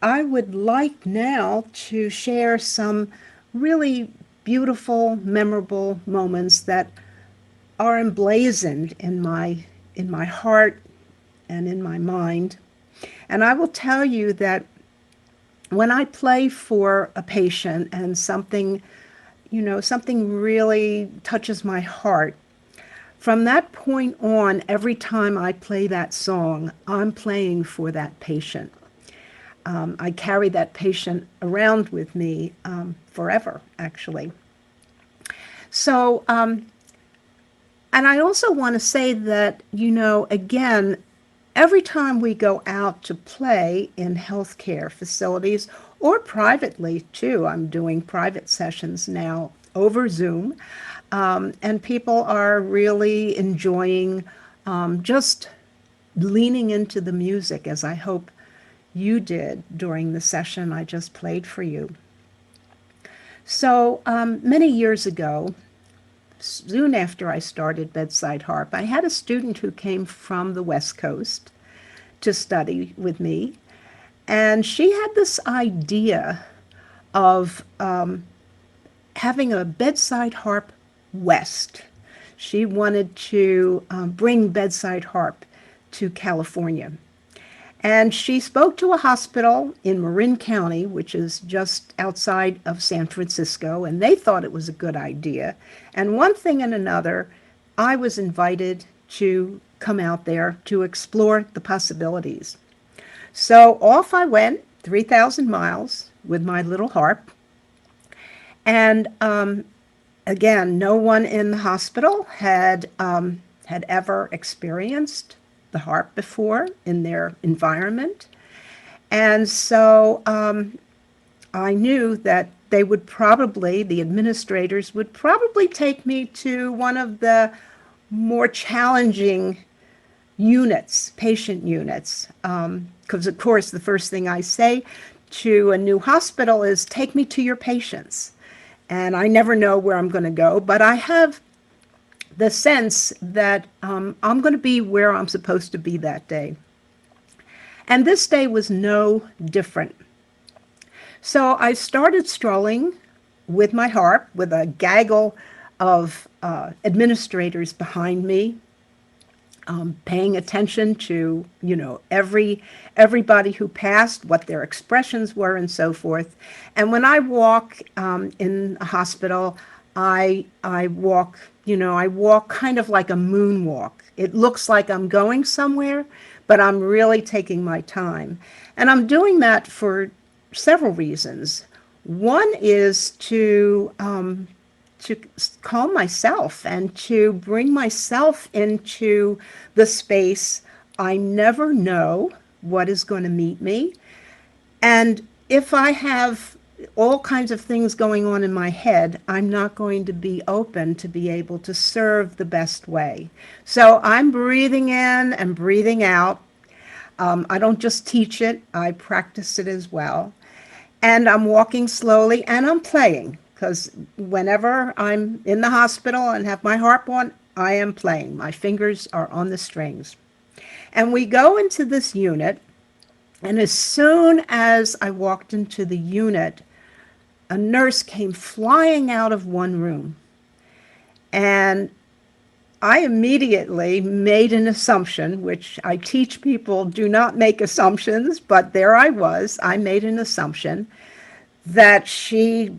I would like now to share some really beautiful, memorable moments that are emblazoned in my heart and in my mind. And I will tell you that when I play for a patient and something, something really touches my heart, from that point on, every time I play that song, I'm playing for that patient. I carry that patient around with me forever, actually. So, and I also want to say that, again, every time we go out to play in healthcare facilities or privately too, I'm doing private sessions now over Zoom, and people are really enjoying just leaning into the music, as I hope you did during the session I just played for you. So many years ago, soon after I started Bedside Harp, I had a student who came from the West Coast to study with me, and she had this idea of having a bedside harp west. She wanted to bring bedside harp to California. And she spoke to a hospital in Marin County, which is just outside of San Francisco, and they thought it was a good idea. And one thing and another, I was invited to come out there to explore the possibilities. So off I went, 3,000 miles with my little harp. And again, no one in the hospital had ever experienced the harp before in their environment. And so I knew that the administrators would probably take me to one of the more challenging units, patient units. Because, of course, the first thing I say to a new hospital is take me to your patients. And I never know where I'm going to go, but I have the sense that I'm going to be where I'm supposed to be that day. And this day was no different. So I started strolling with my harp, with a gaggle of administrators behind me, paying attention to, everybody who passed, what their expressions were, and so forth. And when I walk in a hospital, I walk, I walk kind of like a moonwalk. It looks like I'm going somewhere, but I'm really taking my time. And I'm doing that for several reasons. One is to calm myself and to bring myself into the space. I never know what is going to meet me. And if I have all kinds of things going on in my head, I'm not going to be open to be able to serve the best way. So I'm breathing in and breathing out. I don't just teach it, I practice it as well. And I'm walking slowly and I'm playing because whenever I'm in the hospital and have my harp on, I am playing. My fingers are on the strings. And we go into this unit, and as soon as I walked into the unit, a nurse came flying out of one room. And I immediately made an assumption, which I teach people do not make assumptions, but there I was. I made an assumption that she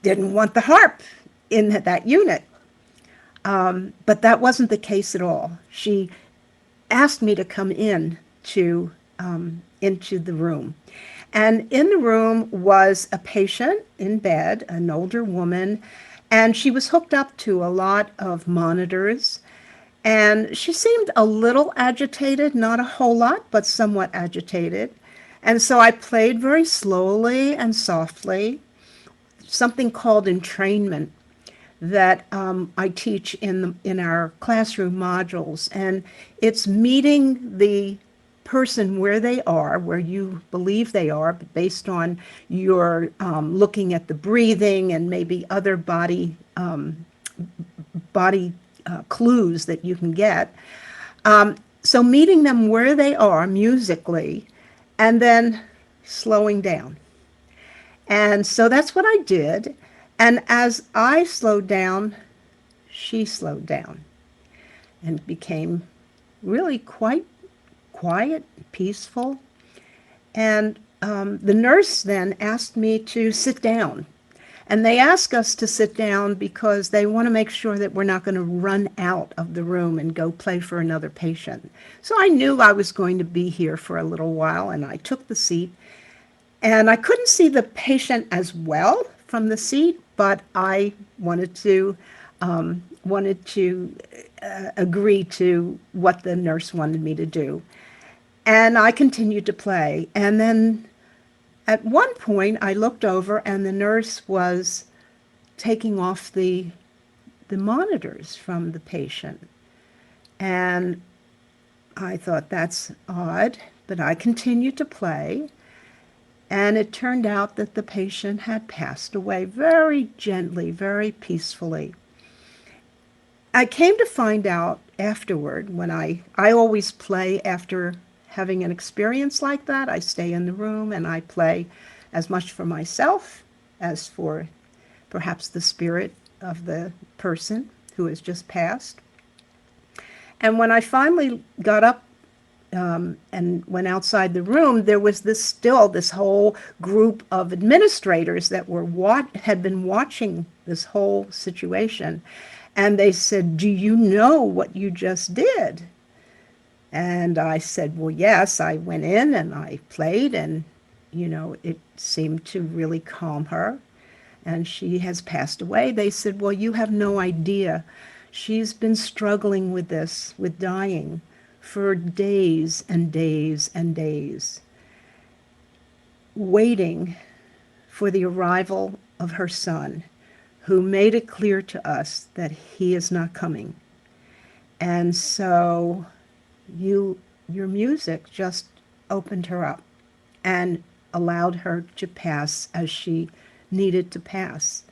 didn't want the harp in that unit. But that wasn't the case at all. She asked me to come into the room. And in the room was a patient in bed, an older woman, and she was hooked up to a lot of monitors. And she seemed a little agitated, not a whole lot, but somewhat agitated. And so I played very slowly and softly, something called entrainment that I teach in our classroom modules. And it's meeting the person where they are, where you believe they are, based on your looking at the breathing and maybe other body clues that you can get. So meeting them where they are musically, and then slowing down. And so that's what I did. And as I slowed down, she slowed down and became really quite quiet, peaceful. And the nurse then asked me to sit down. And they ask us to sit down because they want to make sure that we're not going to run out of the room and go play for another patient. So I knew I was going to be here for a little while, and I took the seat. And I couldn't see the patient as well from the seat, but I wanted to agree to what the nurse wanted me to do. And I continued to play. And then at one point, I looked over, and the nurse was taking off the monitors from the patient. And I thought, that's odd, but I continued to play. And it turned out that the patient had passed away very gently, very peacefully. I came to find out afterward, when I always play after having an experience like that. I stay in the room and I play as much for myself as for perhaps the spirit of the person who has just passed. And when I finally got up and went outside the room, there was this whole group of administrators that had been watching this whole situation. And they said, "Do you know what you just did?" And I said, "Well, yes, I went in and I played, and, it seemed to really calm her. And she has passed away." They said, "Well, you have no idea. She's been struggling with this, with dying, for days and days and days, waiting for the arrival of her son, who made it clear to us that he is not coming. And so your music just opened her up and allowed her to pass as she needed to pass."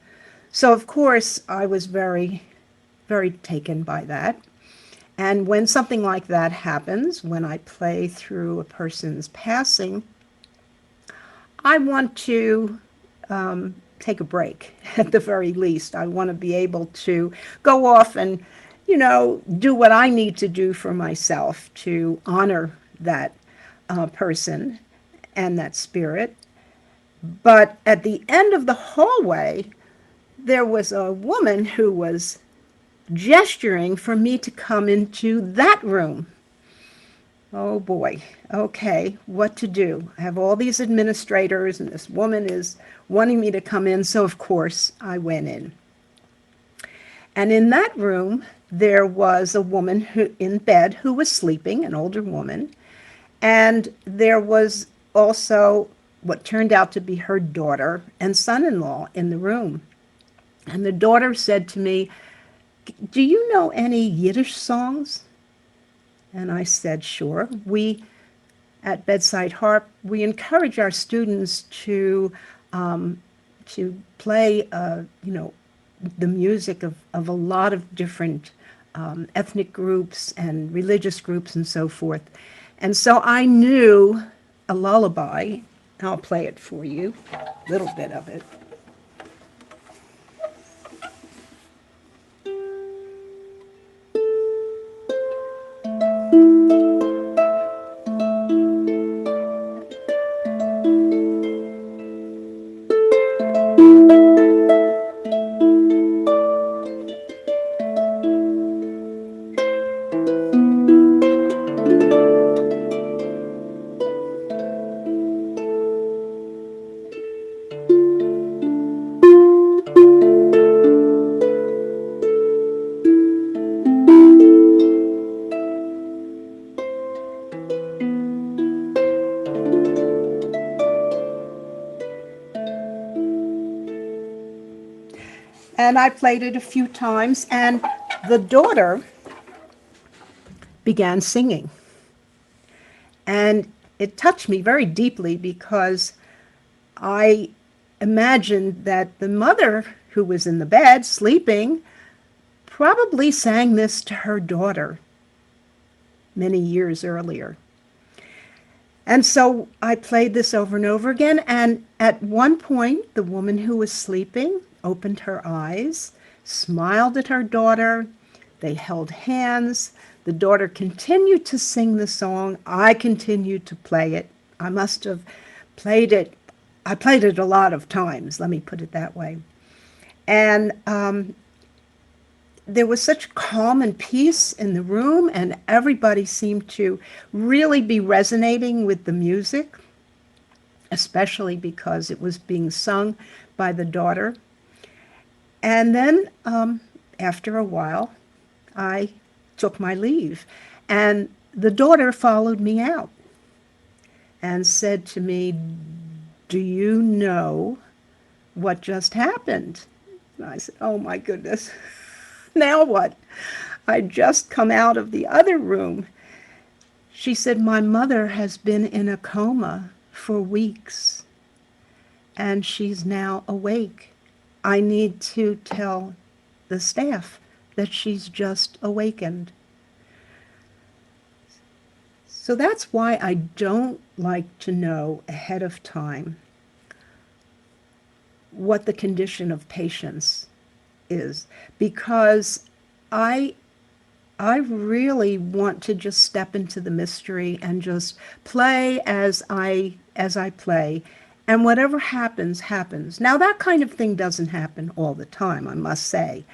So of course I was very, very taken by that. And when something like that happens, when I play through a person's passing, I want to take a break at the very least. I want to be able to go off and, do what I need to do for myself to honor that person and that spirit. But at the end of the hallway, there was a woman who was gesturing for me to come into that room. Oh boy, okay, what to do? I have all these administrators, and this woman is wanting me to come in, so of course I went in. And in that room, there was a woman in bed who was sleeping, an older woman, and there was also what turned out to be her daughter and son-in-law in the room. And the daughter said to me, "Do you know any Yiddish songs?" And I said, "Sure." We, at Bedside Harp, we encourage our students to play, the music of a lot of different ethnic groups and religious groups and so forth. And so I knew a lullaby. I'll play it for you, a little bit of it. And I played it a few times, and the daughter began singing. And it touched me very deeply because I imagined that the mother, who was in the bed sleeping, probably sang this to her daughter many years earlier. And so I played this over and over again. And at one point, the woman who was sleeping opened her eyes, smiled at her daughter. They held hands. The daughter continued to sing the song. I continued to play it. I must have played it. I played it a lot of times, let me put it that way. And there was such calm and peace in the room, and everybody seemed to really be resonating with the music, especially because it was being sung by the daughter. And then after a while, I took my leave, and the daughter followed me out and said to me, "Do you know what just happened?" And I said, "Oh my goodness, now what?" I'd just come out of the other room. She said, "My mother has been in a coma for weeks, and she's now awake. I need to tell the staff that she's just awakened." So that's why I don't like to know ahead of time what the condition of patients is, because I really want to just step into the mystery and just play as I play, and whatever happens, happens. Now, that kind of thing doesn't happen all the time, I must say.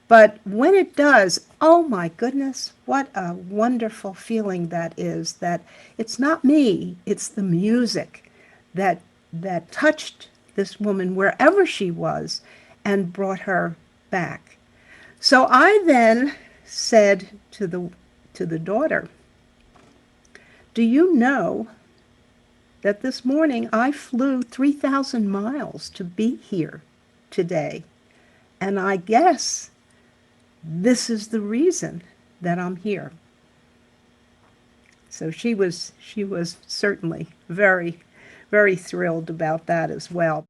But when it does, oh my goodness, what a wonderful feeling that is, that it's not me, it's the music that touched this woman wherever she was and brought her back. So I then said to the daughter, "Do you know that this morning I flew 3,000 miles to be here today? And I guess this is the reason that I'm here." So she was certainly very, very thrilled about that as well.